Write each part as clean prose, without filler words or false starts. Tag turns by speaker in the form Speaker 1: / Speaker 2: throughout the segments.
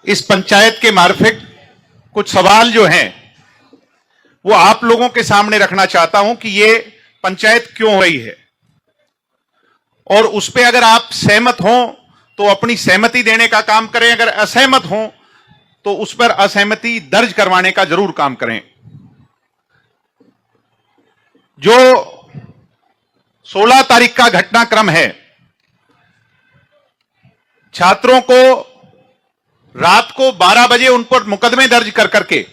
Speaker 1: इस पंचायत के मार्फत कुछ सवाल जो हैं वो आप लोगों के सामने रखना चाहता हूं कि ये पंचायत क्यों हो रही है, और उस पे अगर आप सहमत हों तो अपनी सहमति देने का काम करें, अगर असहमत हों तो उस पर असहमति दर्ज करवाने का जरूर काम करें। जो 16 तारीख का घटनाक्रम है, छात्रों को रात को 12 बजे उन पर मुकदमे दर्ज कर करके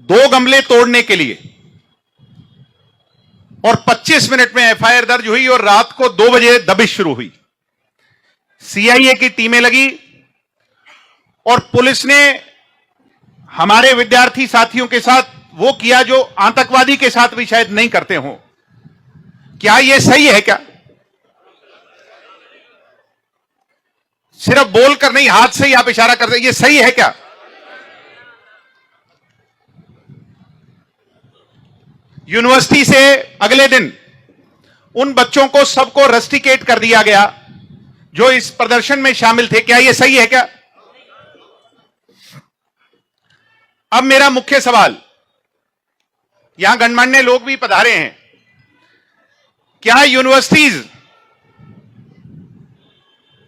Speaker 1: 2 गमले तोड़ने के लिए और 25 मिनट में एफआईआर दर्ज हुई और रात को 2 बजे दबिश शुरू हुई। सीआईए की टीमें लगी और पुलिस ने हमारे विद्यार्थी साथियों के साथ वो किया जो आतंकवादी के साथ भी शायद नहीं करते हो। क्या यह सही है? क्या सिर्फ बोलकर नहीं, हाथ से ही आप इशारा करते, ये सही है क्या? यूनिवर्सिटी से अगले दिन उन बच्चों को सबको रस्टिकेट कर दिया गया जो इस प्रदर्शन में शामिल थे। क्या यह सही है क्या? अब मेरा मुख्य सवाल, यहां गणमान्य लोग भी पधारे हैं, क्या यूनिवर्सिटीज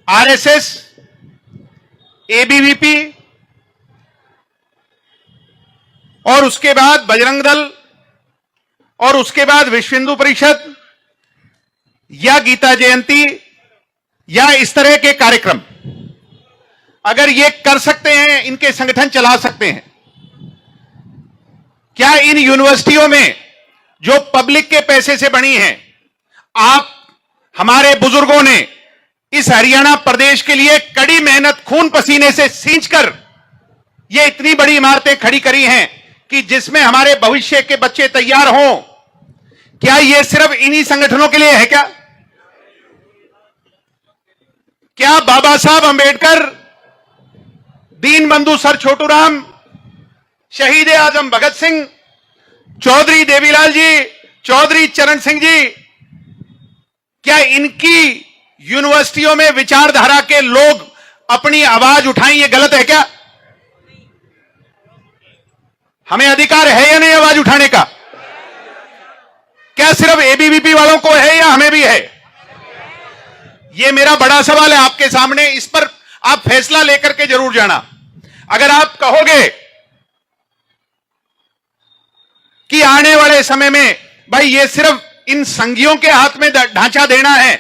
Speaker 1: आरएसएस, एबीवीपी और उसके बाद बजरंग दल और उसके बाद विश्व हिंदू परिषद या गीता जयंती या इस तरह के कार्यक्रम अगर ये कर सकते हैं, इनके संगठन चला सकते हैं, क्या इन यूनिवर्सिटियों में जो पब्लिक के पैसे से बनी हैं, आप हमारे बुजुर्गों ने इस हरियाणा प्रदेश के लिए कड़ी मेहनत खून पसीने से सींचकर ये इतनी बड़ी इमारतें खड़ी करी हैं कि जिसमें हमारे भविष्य के बच्चे तैयार हों, क्या ये सिर्फ इन्हीं संगठनों के लिए है? क्या बाबा साहब अंबेडकर, दीन बंधु सर छोटूराम, शहीद आजम भगत सिंह, चौधरी देवीलाल जी, चौधरी चरण सिंह जी, क्या इनकी यूनिवर्सिटियों में विचारधारा के लोग अपनी आवाज उठाएं? ये गलत है क्या? हमें अधिकार है या नहीं आवाज उठाने का? क्या सिर्फ एबीवीपी वालों को है या हमें भी है? यह मेरा बड़ा सवाल है आपके सामने, इस पर आप फैसला लेकर के जरूर जाना। अगर आप कहोगे कि आने वाले समय में भाई ये सिर्फ इन संघियों के हाथ में ढांचा देना है,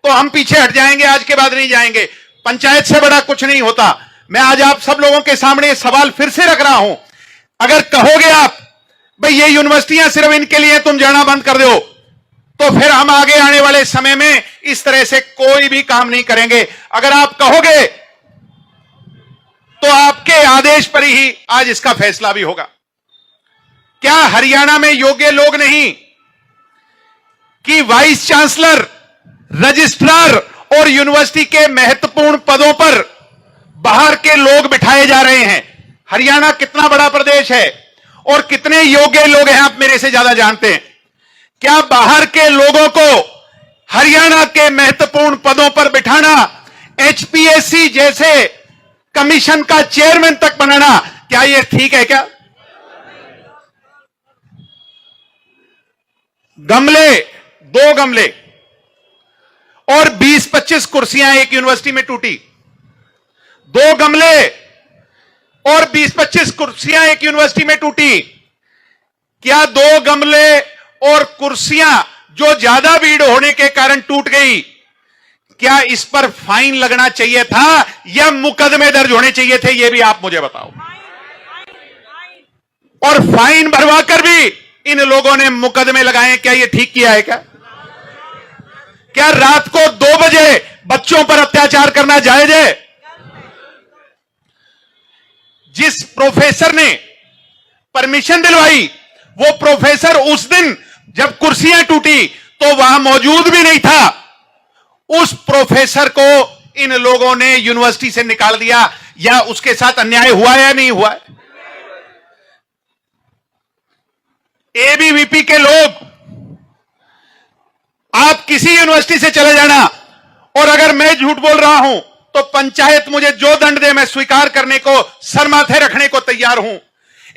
Speaker 1: तो हम पीछे हट जाएंगे, आज के बाद नहीं जाएंगे, पंचायत से बड़ा कुछ नहीं होता। मैं आज आप सब लोगों के सामने सवाल फिर से रख रहा हूं, अगर कहोगे आप भाई ये यूनिवर्सिटियां सिर्फ इनके लिए, तुम जाना बंद कर दो, तो फिर हम आगे आने वाले समय में इस तरह से कोई भी काम नहीं करेंगे। अगर आप कहोगे तो आपके आदेश पर ही आज इसका फैसला भी होगा। क्या हरियाणा में योग्य लोग नहीं कि वाइस चांसलर, रजिस्ट्रार और यूनिवर्सिटी के महत्वपूर्ण पदों पर बाहर के लोग बिठाए जा रहे हैं? हरियाणा कितना बड़ा प्रदेश है और कितने योग्य लोग हैं, आप मेरे से ज्यादा जानते हैं। क्या बाहर के लोगों को हरियाणा के महत्वपूर्ण पदों पर बिठाना, एचपीएससी जैसे कमीशन का चेयरमैन तक बनाना, क्या यह ठीक है? क्या गमले, 2 गमले और 20-25 कुर्सियां एक यूनिवर्सिटी में टूटी, 2 गमले और 20-25 कुर्सियां एक यूनिवर्सिटी में टूटी। क्या 2 गमले और कुर्सियां जो ज्यादा भीड़ होने के कारण टूट गई, क्या इस पर फाइन लगना चाहिए था या मुकदमे दर्ज होने चाहिए थे? यह भी आप मुझे बताओ। और फाइन भरवाकर भी इन लोगों ने मुकदमे लगाए, क्या यह ठीक किया है? क्या रात को 2 बजे बच्चों पर अत्याचार करना जायज है? जिस प्रोफेसर ने परमिशन दिलवाई, वो प्रोफेसर उस दिन जब कुर्सियां टूटी तो वहां मौजूद भी नहीं था। उस प्रोफेसर को इन लोगों ने यूनिवर्सिटी से निकाल दिया, या उसके साथ अन्याय हुआ या नहीं हुआ? एबीवीपी के लोग, आप किसी यूनिवर्सिटी से चले जाना, और अगर मैं झूठ बोल रहा हूं तो पंचायत मुझे जो दंड दे मैं स्वीकार करने को, सर माथे रखने को तैयार हूं।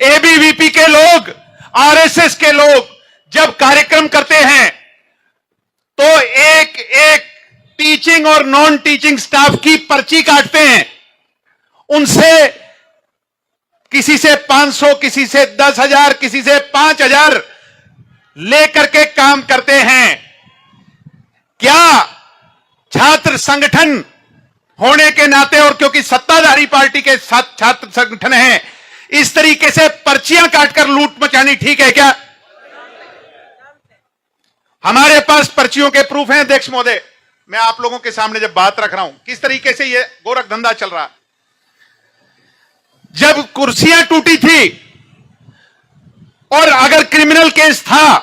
Speaker 1: एबीवीपी के लोग, आरएसएस के लोग जब कार्यक्रम करते हैं तो एक एक टीचिंग और नॉन टीचिंग स्टाफ की पर्ची काटते हैं। उनसे किसी से 500, किसी से 10,000, किसी से 5,000 लेकर के काम करते हैं। क्या छात्र संगठन होने के नाते और क्योंकि सत्ताधारी पार्टी के साथ छात्र संगठन है, इस तरीके से पर्चियां काटकर लूट मचानी ठीक है क्या? हमारे पास पर्चियों के प्रूफ हैं अध्यक्ष महोदय। मैं आप लोगों के सामने जब बात रख रहा हूं किस तरीके से यह गोरख धंधा चल रहा। जब कुर्सियां टूटी थी और अगर क्रिमिनल केस था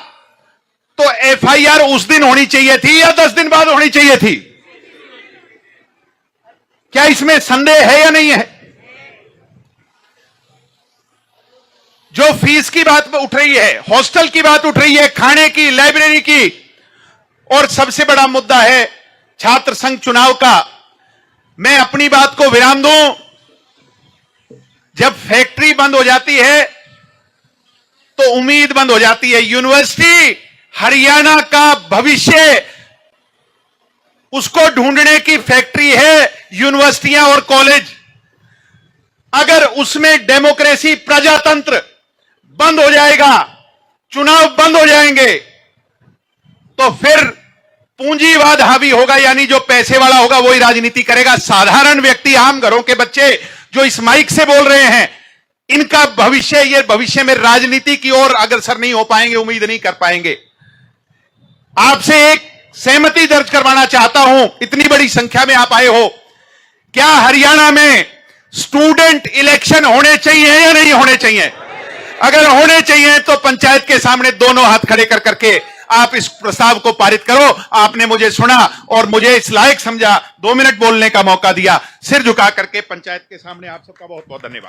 Speaker 1: तो एफआईआर उस दिन होनी चाहिए थी या 10 दिन बाद होनी चाहिए थी? क्या इसमें संदेह है या नहीं है? जो फीस की बात उठ रही है, हॉस्टल की बात उठ रही है, खाने की, लाइब्रेरी की, और सबसे बड़ा मुद्दा है छात्र संघ चुनाव का। मैं अपनी बात को विराम दूं। जब फैक्ट्री बंद हो जाती है तो उम्मीद बंद हो जाती है। यूनिवर्सिटी हरियाणा का भविष्य, उसको ढूंढने की फैक्ट्री है यूनिवर्सिटियां और कॉलेज। अगर उसमें डेमोक्रेसी, प्रजातंत्र बंद हो जाएगा, चुनाव बंद हो जाएंगे, तो फिर पूंजीवाद हावी होगा, यानी जो पैसे वाला होगा वही राजनीति करेगा। साधारण व्यक्ति, आम घरों के बच्चे जो इस माइक से बोल रहे हैं, इनका भविष्य, ये भविष्य में राजनीति की ओर अग्रसर नहीं हो पाएंगे, उम्मीद नहीं कर पाएंगे। आपसे एक सहमति दर्ज करवाना चाहता हूं, इतनी बड़ी संख्या में आप आए हो, क्या हरियाणा में स्टूडेंट इलेक्शन होने चाहिए या नहीं होने चाहिए? अगर होने चाहिए तो पंचायत के सामने दोनों हाथ खड़े कर करके आप इस प्रस्ताव को पारित करो। आपने मुझे सुना और मुझे इस लायक समझा, 2 मिनट बोलने का मौका दिया। सिर झुका करके पंचायत के सामने आप सबका बहुत बहुत धन्यवाद।